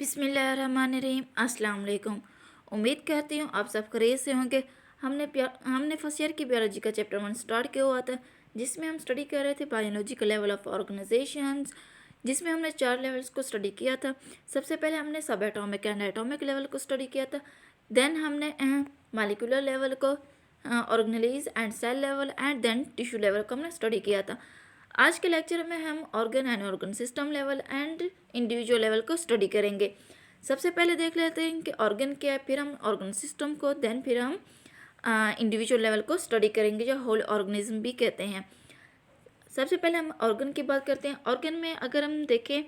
बिस्मिल्लाहिर्रहमानिर्रहीम। अस्सलाम वालेकुम। उम्मीद करती हूँ आप सब खैरियत से होंगे। हमने फर्स्ट ईयर की बायोलॉजी का चैप्टर 1 स्टार्ट किया हुआ था, जिसमें हम स्टडी कर रहे थे बायोलॉजिकल लेवल ऑफ ऑर्गेनाइजेशंस, जिसमें हमने 4 लेवल्स को स्टडी किया था। सबसे पहले हमने सब एटॉमिक एंड एटॉमिक लेवल को स्टडी किया था। देन हमने मालिकुलर लेवल को, organelles and cell level, and then tissue level को हमने स्टडी किया था। आज के लेक्चर में हम organ and organ system level and individual level को स्टडी करेंगे। सबसे पहले देख लेते हैं कि ऑर्गन क्या है, फिर हम ऑर्गन सिस्टम को, देन फिर हम इंडिविजुअल लेवल को स्टडी करेंगे, जो होल ऑर्गेनिज्म भी कहते हैं। सबसे पहले हम ऑर्गन की बात करते हैं। ऑर्गन में अगर हम देखें,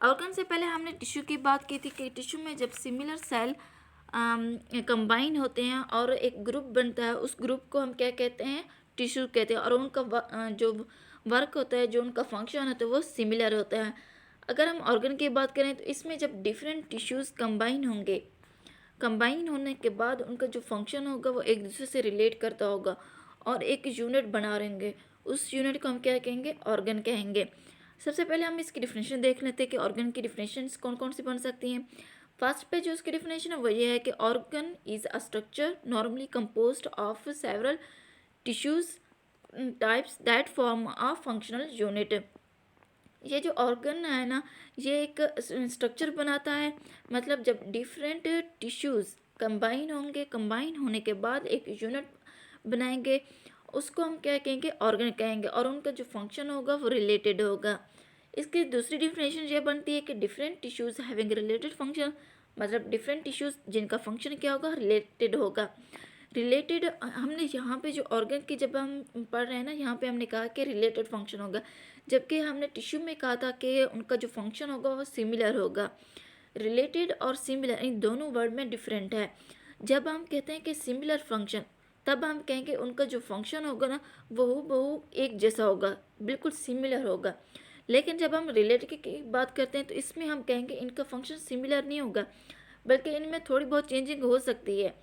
ऑर्गन से पहले हमने टिश्यू की बात की थी कि टिश्यू में जब सिमिलर सेल कंबाइन होते हैं और एक ग्रुप बनता है, उस ग्रुप को हम क्या कहते हैं, टिश्यू कहते हैं। और उनका जो वर्क होता है, जो उनका फंक्शन होता है, वो सिमिलर होता है। अगर हम ऑर्गन की बात करें तो इसमें जब डिफरेंट टिश्यूज़ कंबाइन होंगे, कंबाइन होने के बाद उनका जो फंक्शन होगा वो एक दूसरे से रिलेट करता होगा और एक यूनिट बना रहेंगे। उस यूनिट को हम क्या कहेंगे, ऑर्गन कहेंगे। सबसे पहले हम इसकी डिफिनेशन देख लेते हैं कि ऑर्गन की डिफिनेशंस कौन कौन सी बन सकती हैं। फर्स्ट पे जो उसकी डिफिनेशन है वो ये है कि organ is a structure normally composed of several tissues types that form a functional unit. ये जो ऑर्गन है ना, ये एक स्ट्रक्चर बनाता है। मतलब जब डिफरेंट टिश्यूज़ कंबाइन होंगे, कंबाइन होने के बाद एक यूनिट बनाएंगे, उसको हम क्या कहेंगे, ऑर्गन कहेंगे। और उनका जो फंक्शन होगा वो रिलेटेड होगा। इसकी दूसरी डिफिनेशन ये बनती है कि different tissues having related function, मतलब डिफरेंट टिश्यूज़ जिनका फंक्शन क्या होगा, रिलेटेड होगा। रिलेटेड हमने यहाँ पे जो ऑर्गन की जब हम पढ़ रहे हैं ना, यहाँ पे हमने कहा कि रिलेटेड फंक्शन होगा, जबकि हमने टिश्यू में कहा था कि उनका जो फंक्शन होगा वो सिमिलर होगा। रिलेटेड और सिमिलर इन दोनों वर्ड में डिफरेंट है। जब हम कहते हैं कि सिमिलर फंक्शन, तब हम कहेंगे उनका जो फंक्शन होगा ना, वो एक जैसा होगा, बिल्कुल सिमिलर होगा। लेकिन जब हम रिलेटेड की बात करते हैं तो इसमें हम कहेंगे इनका फंक्शन सिमिलर नहीं होगा, बल्कि इनमें थोड़ी बहुत चेंजिंग हो सकती है।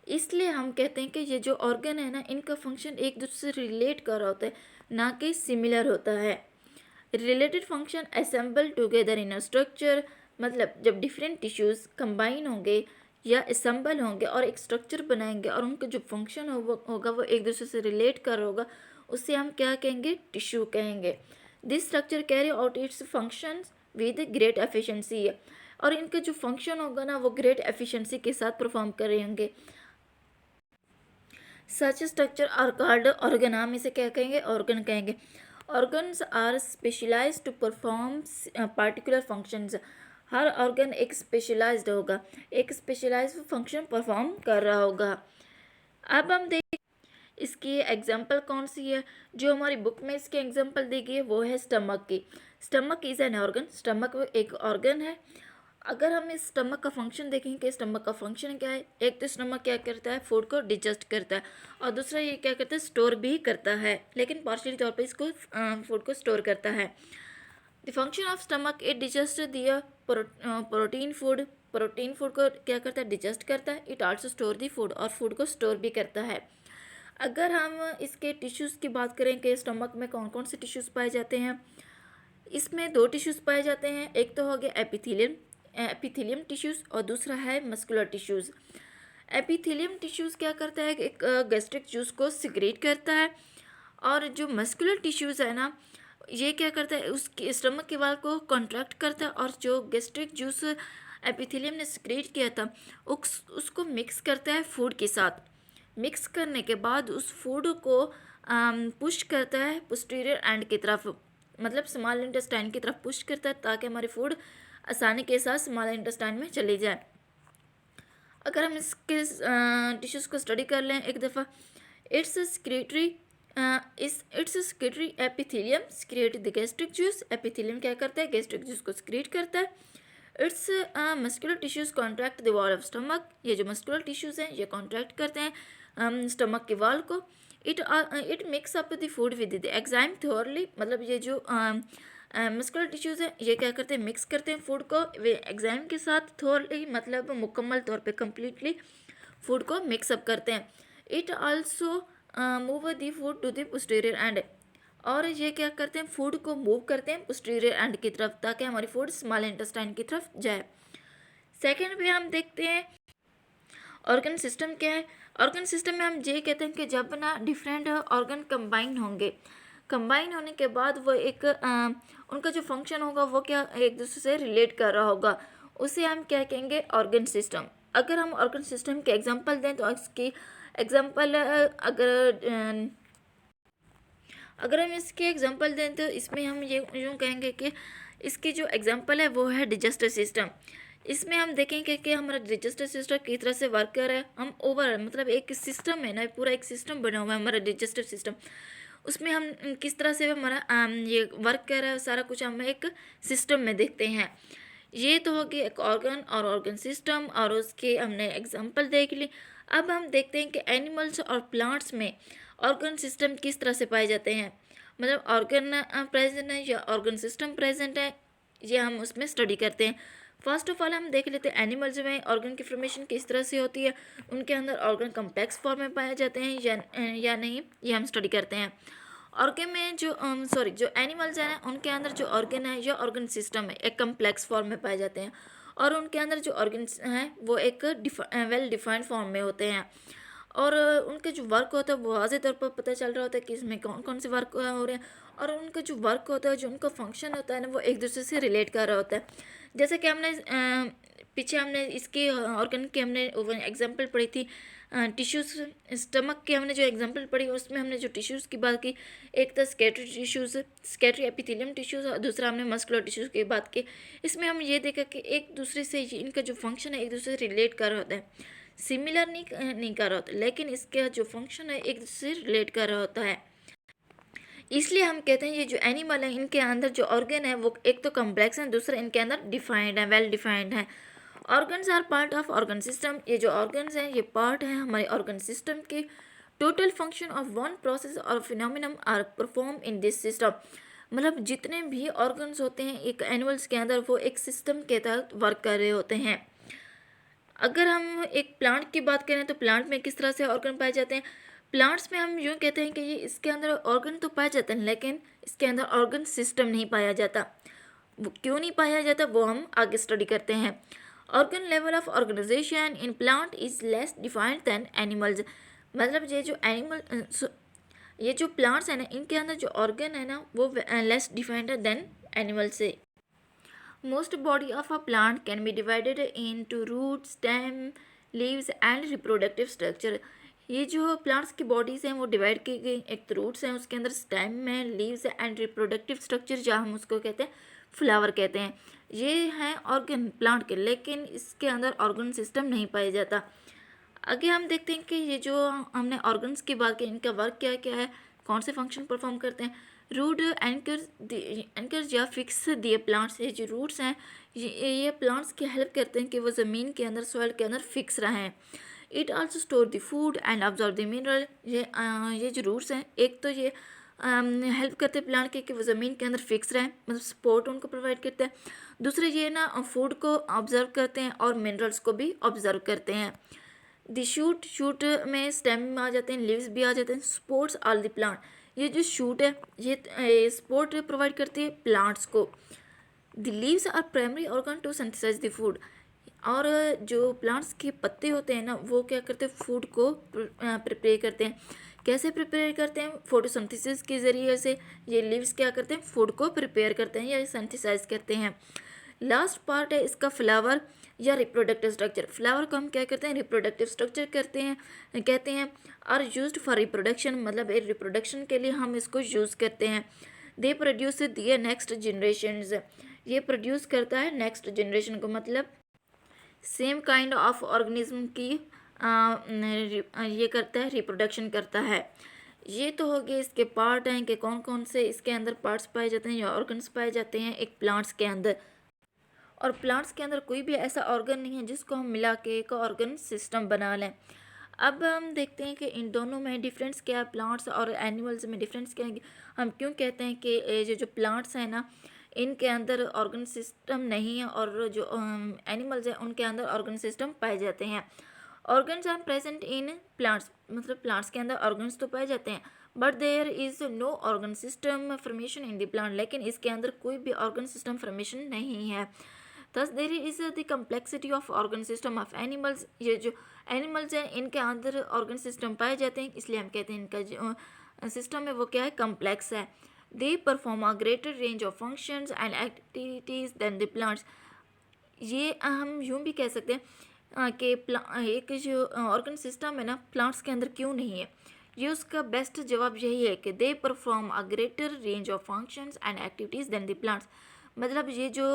इसलिए हम कहते हैं कि ये जो ऑर्गन है ना, इनका फंक्शन एक दूसरे से रिलेट कर रहा होता है, ना कि सिमिलर होता है। Related function assemble together in a structure, मतलब जब डिफरेंट टिश्यूज़ कंबाइन होंगे या असेंबल होंगे और एक स्ट्रक्चर बनाएंगे और उनका जो फंक्शन होगा वो एक दूसरे से रिलेट कर होगा, उससे हम क्या कहेंगे, टिश्यू कहेंगे। This structure carry out it's functions with great efficiency, और इनका जो फंक्शन होगा ना, वो ग्रेट एफिशिएंसी के साथ परफॉर्म कर रहे होंगे। Such structure are called organ, हम इसे क्या कहेंगे, ऑर्गन कहेंगे। Organs are specialised to perform particular functions. हर ऑर्गन एक स्पेशलाइज्ड होगा, एक स्पेशलाइज्ड फंक्शन परफॉर्म कर रहा होगा। अब हम देख इसकी एग्जाम्पल कौन सी है। जो हमारी बुक में इसकी एग्जाम्पल दी गई है वो है स्टमक की। Stomach is an organ, stomach एक ऑर्गन है। अगर हम इस स्टमक का फंक्शन देखें कि स्टमक का फंक्शन क्या है, एक तो स्टमक क्या करता है, फूड को डिजेस्ट करता है, और दूसरा ये क्या करता है, स्टोर भी करता है, लेकिन पार्शियली तौर पे इसको फूड को स्टोर करता है। The function of stomach it digest दिया प्रोटीन फूड, प्रोटीन फूड को क्या करता है, डिजेस्ट करता है। It also store the food, और फूड को स्टोर भी करता है। अगर हम इसके टिश्यूज़ की बात करें कि स्टमक में कौन कौन से टिश्यूज़ पाए जाते हैं, इसमें 2 टिश्यूज़ पाए जाते हैं। एक तो हो गया एपिथेलियम टिश्यूज़, और दूसरा है मस्कुलर टिश्यूज़। एपिथेलियम टिश्यूज़ क्या करता है, एक गैस्ट्रिक जूस को सिक्रेट करता है, और जो मस्कुलर टिश्यूज़ है ना, ये क्या करता है, उसके स्टमक के वाल को कॉन्ट्रैक्ट करता है, और जो गैस्ट्रिक जूस एपिथेलियम ने सिक्रेट किया था उसको मिक्स करता है फूड के साथ। मिक्स करने के बाद उस फूड को पुश करता है पोस्टीरियर एंड की तरफ, मतलब स्मॉल इंटेस्टाइन की तरफ पुश करता है, ताकि हमारी फूड आसानी के साथ स्मॉल इंटेस्टाइन में चली जाए। अगर हम इसके टिश्यूज़ को स्टडी कर लें एक दफ़ा, it's secretory epithelium secrete the gastric juice. Epithelium क्या करता है, गैस्ट्रिक जूस को सिक्रेट करता है। It's muscular tissues contract the wall of stomach, ये जो मस्कुलर टिश्यूज़ हैं ये कॉन्ट्रैक्ट करते हैं स्टमक के वॉल को। It mix up the food with the enzyme thoroughly, मतलब ये जो मस्कुलर टिश्यूज़ हैं ये क्या करते हैं, मिक्स करते हैं फूड को एग्जाइम के साथ थोरली, मतलब मुकम्मल तौर पे कम्प्लीटली फूड को मिक्सअप करते हैं। It also move the food to the posterior end, और ये क्या करते हैं, फूड को मूव करते हैं पोस्टीरियर एंड की तरफ, ताकि हमारी फूड स्मॉल इंटेस्टाइन की तरफ जाए। सेकेंड पे हम देखते हैं ऑर्गन सिस्टम क्या है। ऑर्गन सिस्टम में हम ये कहते हैं कि जब ना डिफरेंट ऑर्गन कंबाइन होंगे, कंबाइन होने के बाद वो एक उनका जो फंक्शन होगा वो क्या एक दूसरे से रिलेट कर रहा होगा, उसे हम क्या कहेंगे, ऑर्गन सिस्टम। अगर हम ऑर्गन सिस्टम के एग्जांपल दें तो इसकी एग्जांपल अगर हम इसके एग्जांपल दें तो इसमें हम ये यूँ कहेंगे कि इसकी जो एग्जांपल है वो है डिजेस्टिव सिस्टम। इसमें हम देखेंगे कि हमारा डिजेस्टिव सिस्टम किस तरह से वर्क कर रहा है। हम ओवर मतलब एक सिस्टम है ना, पूरा एक सिस्टम बना हुआ है हमारा डिजेस्टिव सिस्टम, उसमें हम किस तरह से हमारा ये वर्क कर रहा है सारा कुछ हम एक सिस्टम में देखते हैं। ये तो होगी एक ऑर्गन और ऑर्गन सिस्टम, और उसके हमने एग्जांपल देख ली। अब हम देखते हैं कि एनिमल्स और प्लांट्स में ऑर्गन सिस्टम किस तरह से पाए जाते हैं, मतलब ऑर्गन प्रेजेंट है या ऑर्गन सिस्टम प्रेजेंट है, ये हम उसमें स्टडी करते हैं। फर्स्ट ऑफ ऑल हम देख लेते हैं एनिमल्स में ऑर्गन की फॉर्मेशन किस तरह से होती है, उनके अंदर ऑर्गन कम्प्लेक्स फॉर्म में पाए जाते हैं या नहीं, ये हम स्टडी करते हैं। ऑर्गन में जो जो एनिमल्स हैं उनके अंदर जो ऑर्गन है या ऑर्गन सिस्टम है एक कम्प्लेक्स फॉर्म में पाए जाते हैं, और उनके अंदर जो ऑर्गन्स हैं वो एक वेल डिफाइंड फॉर्म में होते हैं, और उनके जो वर्क होता है वो वाज़ेह तौर पर पता चल रहा होता है कि इसमें कौन कौन से वर्क हो रहे हैं, और उनका जो वर्क होता है, जो उनका फंक्शन होता है ना, वो एक दूसरे से रिलेट कर रहा होता है। जैसे कि हमने पीछे हमने इसके ऑर्गन के हमने एग्जांपल पढ़ी थी, टिश्यूज़, स्टमक के हमने जो एग्जांपल पढ़ी उसमें हमने जो टिश्यूज़ की बात की, एक था स्कैटरी टिश्यूज़, स्कैटरी एपिथेलियम टिश्यूज़, और दूसरा हमने मस्कुलर टिश्यूज़ की बात की। इसमें हम ये देखा कि एक दूसरे से इनका जो फंक्शन है एक दूसरे से रिलेट कर रहा होता है, सिमिलर नहीं कर रहा होता, लेकिन इसका जो फंक्शन है एक दूसरे से रिलेट कर रहा होता है। इसलिए हम कहते हैं ये जो एनिमल है इनके अंदर जो ऑर्गन है वो एक तो कॉम्प्लेक्स है, दूसरा इनके अंदर डिफाइंड है, वेल डिफाइंड है। Organs are part of organ system, ये जो ऑर्गन्स हैं ये पार्ट है हमारे ऑर्गन सिस्टम के। Total function of one process और phenomenon are perform in this system, मतलब जितने भी ऑर्गन्स होते हैं एक एनिमल्स के अंदर वो एक सिस्टम के तहत वर्क कर रहे होते हैं। अगर हम एक प्लांट की बात करें तो प्लांट में किस तरह से ऑर्गन पाए जाते हैं। प्लांट्स में हम यूँ कहते हैं कि ये इसके अंदर ऑर्गन तो पाए जाते हैं, लेकिन इसके अंदर ऑर्गन सिस्टम नहीं पाया जाता। वो क्यों नहीं पाया जाता वो हम आगे स्टडी करते हैं। Organ level of organisation in plant is less defined than animals, मतलब ये जो प्लांट्स हैं ना इनके अंदर जो ऑर्गन है ना वो लेस डिफाइंड है देन एनिमल से। Most body of a plant can be divided into root, stem, leaves and reproductive structure। ये जो प्लांट्स की बॉडीज़ हैं वो डिवाइड की गई, एक तो रूट्स हैं, उसके अंदर स्टेम है, लीव्स एंड रिप्रोडक्टिव स्ट्रक्चर जहाँ हम उसको कहते हैं फ्लावर कहते हैं। ये हैं ऑर्गन प्लांट के, लेकिन इसके अंदर ऑर्गन सिस्टम नहीं पाया जाता। आगे हम देखते हैं कि ये जो हमने ऑर्गन्स की बात की इनका वर्क क्या क्या है, कौन से फंक्शन परफॉर्म करते हैं। रूट एंकर या फिक्स दिए प्लांट्स, ये जो रूट्स हैं ये प्लांट्स की हेल्प करते हैं कि वो ज़मीन के अंदर सॉइल के अंदर फिक्स रहें। It also store the food and absorb the mineral. ये जो रूट्स हैं एक तो ये हेल्प करते हैं प्लांट के कि वो ज़मीन के अंदर फिक्स रहें, मतलब सपोर्ट उनको प्रोवाइड करते हैं। दूसरे ये ना फूड को ऑब्जर्व करते हैं और मिनरल्स को भी ऑब्जर्व करते हैं। द शूट में स्टेम में आ जाते हैं, लीव्स भी आ जाते हैं, सपोर्ट्स ऑल द प्लांट। ये जो शूट है ये सपोर्ट प्रोवाइड करती है प्लांट्स को। The leaves are primary organ to synthesise the food, और जो प्लांट्स के पत्ते होते हैं ना वो क्या करते हैं फूड को प्रिपेयर करते हैं। कैसे प्रिपेयर करते हैं, फोटोसिंथेसिस के ज़रिए से ये लीव्स क्या करते हैं फूड को प्रिपेयर करते हैं या सिंथेसाइज करते हैं। लास्ट पार्ट है इसका फ्लावर या रिप्रोडक्टिव स्ट्रक्चर। फ्लावर को हम क्या करते हैं रिप्रोडक्टिव स्ट्रक्चर कहते हैं और यूज्ड फॉर रिप्रोडक्शन, मतलब रिप्रोडक्शन के लिए हम इसको यूज़ करते हैं। दे प्रोड्यूस दिए नेक्स्ट जनरेशन, ये प्रोड्यूस करता है नेक्स्ट जनरेशन को, मतलब सेम काइंड ऑफ ऑर्गेनिज्म की ये करता है रिप्रोडक्शन करता है। ये तो हो गए इसके पार्ट हैं कि कौन कौन से इसके अंदर पार्ट्स पाए जाते हैं या ऑर्गन्स पाए जाते हैं एक प्लांट्स के अंदर। और प्लांट्स के अंदर कोई भी ऐसा ऑर्गन नहीं है जिसको हम मिला के एक ऑर्गन सिस्टम बना लें। अब हम देखते हैं कि इन दोनों में डिफरेंस क्या है, प्लांट्स और एनिमल्स में डिफरेंस क्या है। हम क्यों कहते हैं कि ये जो प्लांट्स हैं ना इनके अंदर ऑर्गन सिस्टम नहीं है, और जो एनिमल्स हैं उनके अंदर ऑर्गन सिस्टम पाए जाते हैं। Organs are present in plants, मतलब प्लांट्स के अंदर ऑर्गन्स तो पाए जाते हैं, but there is no organ system formation in the plant, लेकिन इसके अंदर कोई भी ऑर्गन सिस्टम फॉर्मेशन नहीं है। Thus there is the complexity of organ system of animals, ये जो एनिमल्स हैं इनके अंदर ऑर्गन सिस्टम पाए जाते हैं, इसलिए हम कहते हैं इनका जो सिस्टम है वो क्या है, कम्प्लेक्स है। They perform a greater range of functions and activities than the plants. ये हम यूँ भी कह सकते हैं कि एक जो ऑर्गन सिस्टम है ना प्लांट्स के अंदर क्यों नहीं है, ये उसका बेस्ट जवाब यही है कि they perform a greater range of functions and activities than the plants. मतलब ये जो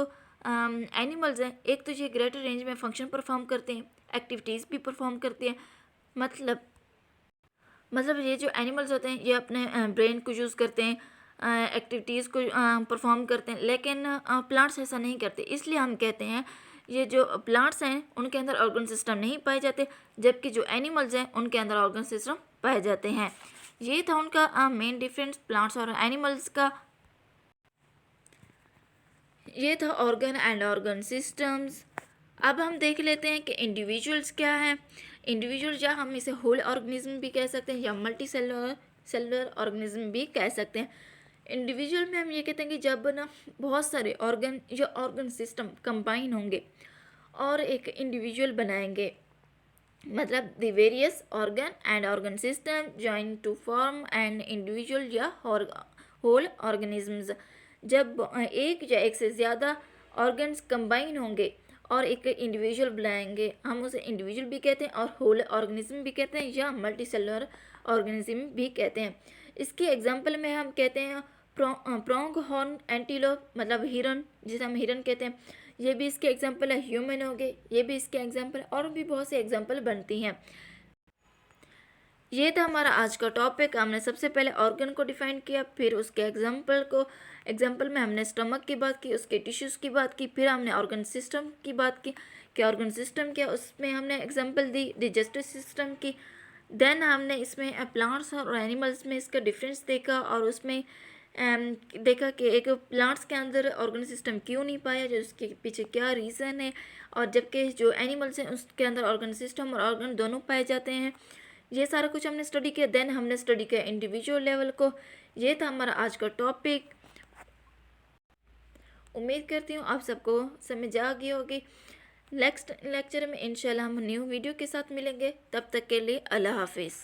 एनिमल्स हैं एक तो ये ग्रेटर रेंज में फंक्शन परफॉर्म करते हैं, एक्टिविटीज़ भी परफॉर्म करते हैं। मतलब ये जो एनिमल्स होते हैं ये अपने ब्रेन को यूज़ करते हैं, एक्टिविटीज़ को परफॉर्म करते हैं, लेकिन प्लांट्स ऐसा नहीं करते। इसलिए हम कहते हैं ये जो प्लांट्स हैं उनके अंदर ऑर्गन सिस्टम नहीं पाए जाते, जबकि जो एनिमल्स हैं उनके अंदर ऑर्गन सिस्टम पाए जाते हैं। ये था उनका मेन डिफरेंस प्लांट्स और एनिमल्स का। ये था ऑर्गन एंड ऑर्गन सिस्टम्स। अब हम देख लेते हैं कि इंडिविजुअल्स क्या हैं। इंडिविजुअल या हम इसे होल ऑर्गेनिज्म भी कह सकते हैं या मल्टी सेलुलर ऑर्गेनिज्म भी कह सकते हैं। इंडिविजुअल में हम ये कहते हैं कि जब ना बहुत सारे ऑर्गन या ऑर्गन सिस्टम कंबाइन होंगे और एक इंडिविजुअल बनाएंगे, मतलब the various organ and organ system join to form an individual या होल ऑर्गेनिजम्स। जब एक या एक से ज़्यादा ऑर्गन्स कंबाइन होंगे और एक इंडिविजुअल बनाएंगे, हम उसे इंडिविजुअल भी कहते हैं और होल ऑर्गेनिज्म भी कहते हैं या मल्टी सेलुलर ऑर्गेनिज्म भी कहते हैं। इसके एग्जांपल में हम कहते हैं प्रोंग हॉर्न एंटीलोप, मतलब हिरन, जिसे हम हिरन कहते हैं, ये भी इसके एग्जांपल है। ह्यूमन हो गए, ये भी इसके एग्जांपल, और भी बहुत से एग्जांपल बनती हैं। ये था हमारा आज का टॉपिक। हमने सबसे पहले ऑर्गन को डिफाइन किया, फिर उसके एग्जाम्पल में हमने स्टमक की बात की, उसके टिश्यूज़ की बात की, फिर हमने ऑर्गन सिस्टम की बात की कि ऑर्गन सिस्टम क्या, उसमें हमने एग्जाम्पल दी डिजेस्टिव सिस्टम की। देन हमने इसमें प्लांट्स और एनिमल्स में इसका डिफरेंस देखा और उसमें देखा कि एक प्लांट्स के अंदर ऑर्गन सिस्टम क्यों नहीं पाया, जो उसके पीछे क्या रीज़न है, और जबकि जो एनिमल्स हैं उसके अंदर ऑर्गन सिस्टम और ऑर्गन दोनों पाए जाते हैं। ये सारा कुछ हमने स्टडी किया। देन हमने स्टडी किया इंडिविजुअल लेवल को। ये था हमारा आज का टॉपिक। उम्मीद करती हूँ आप सबको समझ आ गई होगी। नेक्स्ट लेक्चर में इंशाल्लाह हम न्यू वीडियो के साथ मिलेंगे। तब तक के लिए अल्लाह हाफिज़।